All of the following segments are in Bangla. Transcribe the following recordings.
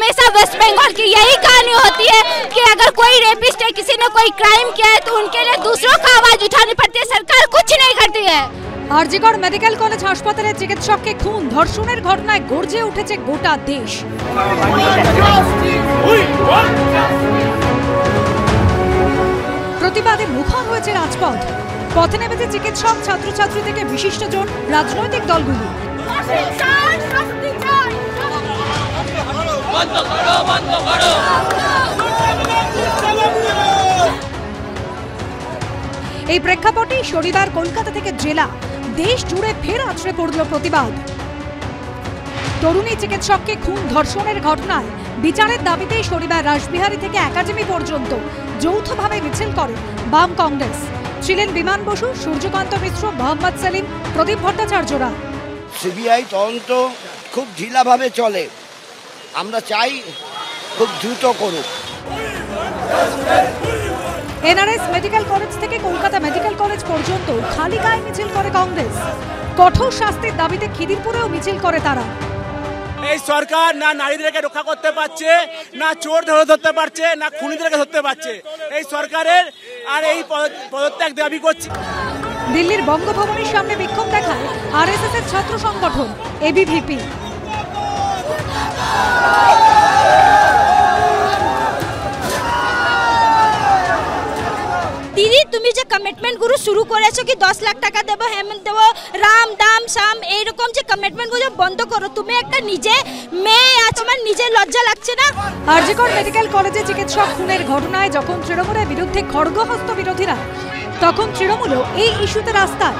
हमेशा वेस्ट बंगाल की यही कहानी होती है कि अगर कोई रेपिस्ट है, किसी ने कोई क्राइम किया है, तो उनके लिए दूसरों का आवाज उठानी पड़ती है, सरकार कुछ नहीं करती है। आरजीकर मेडिकल कलेज हासपाताले चिकित्सकকে খুন ধর্ষণের ঘটনায় গর্জে উঠেছে গোটা দেশ। প্রতিবাদে মুখর হয়েছে রাজপথ। পথে নেমেছে চিকিৎসক, ছাত্রছাত্রী থেকে বিশিষ্টজন, রাজনৈতিক দলগুলো। এই প্রেক্ষাপটে শনিবার কলকাতা থেকে জেলা দেশ জুড়ে ফের আছড়ে পড়ল প্রতিবাদ। তরুণী চিকিৎসককে খুন ধর্ষণের ঘটনায় বিচারের দাবিতে শনিবার রাসবিহারী থেকে একাডেমি পর্যন্ত যৌথভাবে মিছিল করে বাম কংগ্রেস। ছিলেন বিমান বসু, সূর্যকান্ত মিশ্র, মোহাম্মদ সেলিম, প্রদীপ ভট্টাচার্যরা। সিবিআই তদন্ত খুব ঢিলাভাবে চলে, আমরা চাই খুব দ্রুত করুক। এনআরএস মেডিকেল কলেজ থেকে কলকাতা মেডিকেল কলেজ পর্যন্ত খালি গায়ে মিছিল করে কংগ্রেস। কঠোর শাস্তির দাবিতে খিদিরপুরেও মিছিল করে তারা। এই সরকার না নারীদেরকে রক্ষা করতে পারছে, না চোর ধরতে পারছে, না খুনিদেরকে ধরতে পারছে। এই সরকারের আর এই পদত্যাগ দাবি করছে। দিল্লির বঙ্গভবনের সামনে বিক্ষোভ দেখায় আরএসএস এর ছাত্র সংগঠন এবিভিপি। দিদি, তুমি যে কমিটমেন্ট গুলো শুরু করেছো কি 10 লাখ টাকা দেবো, হেমন্ত দেবো, রাম দাম শাম, এইরকম যে কমিটমেন্ট গুলো বন্ধ করো। তুমি একটা নিজে মেয়ে আছো, আমার নিজে লজ্জা লাগছে না? আরজিকর মেডিকেল কলেজে চিকিৎসক খুনের ঘটনায় যখন তৃণমূলের বিরুদ্ধে খড়গহস্ত বিরোধীরা, তখন তৃণমূলও এই ইস্যুতে রাস্তায়।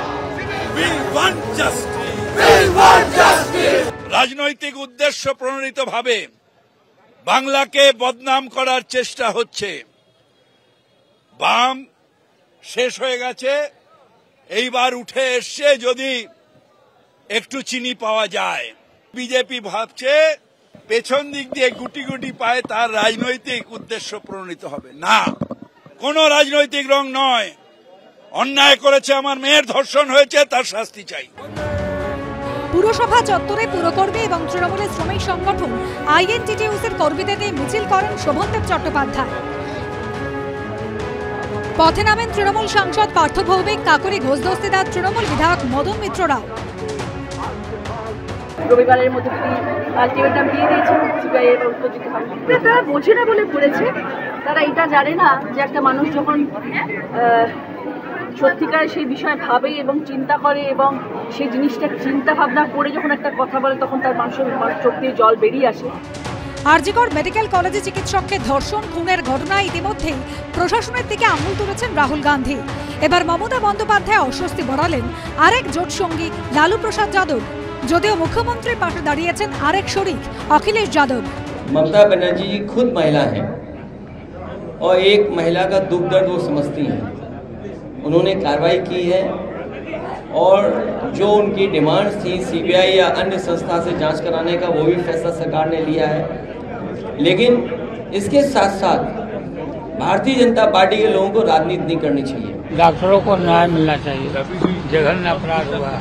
রাজনৈতিক উদ্দেশ্য প্রণোদিত ভাবে বাংলাকে বদনাম করার চেষ্টা হচ্ছে। বাম শেষ হয়ে গেছে, এইবার উঠে এসছে যদি একটু চিনি পাওয়া যায়। বিজেপি ভাবছে পেছন দিক দিয়ে গুটি গুটি পায়ে তার রাজনৈতিক উদ্দেশ্য প্রণোদিত হবে। না, কোন রাজনৈতিক রং নয়। অন্যায় করেছে, আমার মেয়ের ধর্ষণ হয়েছে, তার শাস্তি চাই। পুরসভা চত্বরে পুরকর্মী এবং তৃণমূলের শ্রমিক সংগঠন আইএনটিটিইউসি এর কর্মীদের নিয়ে মিছিল করেন শোভনদেব চট্টোপাধ্যায়। পথে নামেন তৃণমূল সাংসদ পার্থ ভৌমিক, কাকুরি ঘোষদস্তিদার তৃণমূল বিধায়ক মদন মিত্র রাও। রবিবারের মধ্যে আলটিমেটাম দিয়ে দিয়েছে সিবিআই এর উত্তর দিতে হবে। তারা বোঝে না বলে করেছে, তারা এটা জানে না যে একটা মানুষ যখন সত্যিকার সেই বিষয়ে ভাবে এবং চিন্তা করে এবং সেই জিনিসটা চিন্তা ভাবনা করে যখন একটা কথা বলে, তখন তার মানুষের চোখ দিয়ে জল বেরিয়ে আসে। আরজিকর মেডিকেল কলেজে চিকিৎসককে ধর্ষণ খুনের ঘটনায় ইতিমধ্যেই প্রশাসনের দিকে আঙুল তুলেছেন রাহুল গান্ধী। এবার মমতা বন্দ্যোপাধ্যায় অস্বস্তি বাড়ালেন আরেক জোট সঙ্গী লালু প্রসাদ যাদব। যদিও মুখ্যমন্ত্রীর পাশে দাঁড়িয়েছেন আরেক শরিক অখিলেশ যাদব। ममता बनर्जी जी खुद महिला हैं और एक महिला का दुख दर्द वो समझती हैं। उन्होंने कार्रवाई की है और जो उनकी डिमांड्स थी सीबीआई या अन्य संस्था से जांच कराने का, वो भी फैसला सरकार ने लिया है। लेकिन इसके साथ साथ भारतीय जनता पार्टी के लोगों को राजनीति नहीं करनी चाहिए। डॉक्टरों को न्याय मिलना चाहिए। जघन्य अपराध हुआ,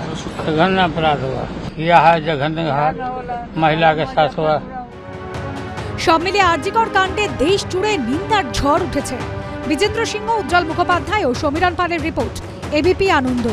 जघन्य अपराध हुआ, यह है जघन्य महिला के साथ हुआ। সব মিলিয়ে আরজিকর কাণ্ডে দেশ জুড়ে নিন্দার ঝড় উঠেছে। বিজেন্দ্র সিংহ, উজ্জ্বল মুখোপাধ্যায় ও সমীরণ পালের রিপোর্ট, এবিপি আনন্দ।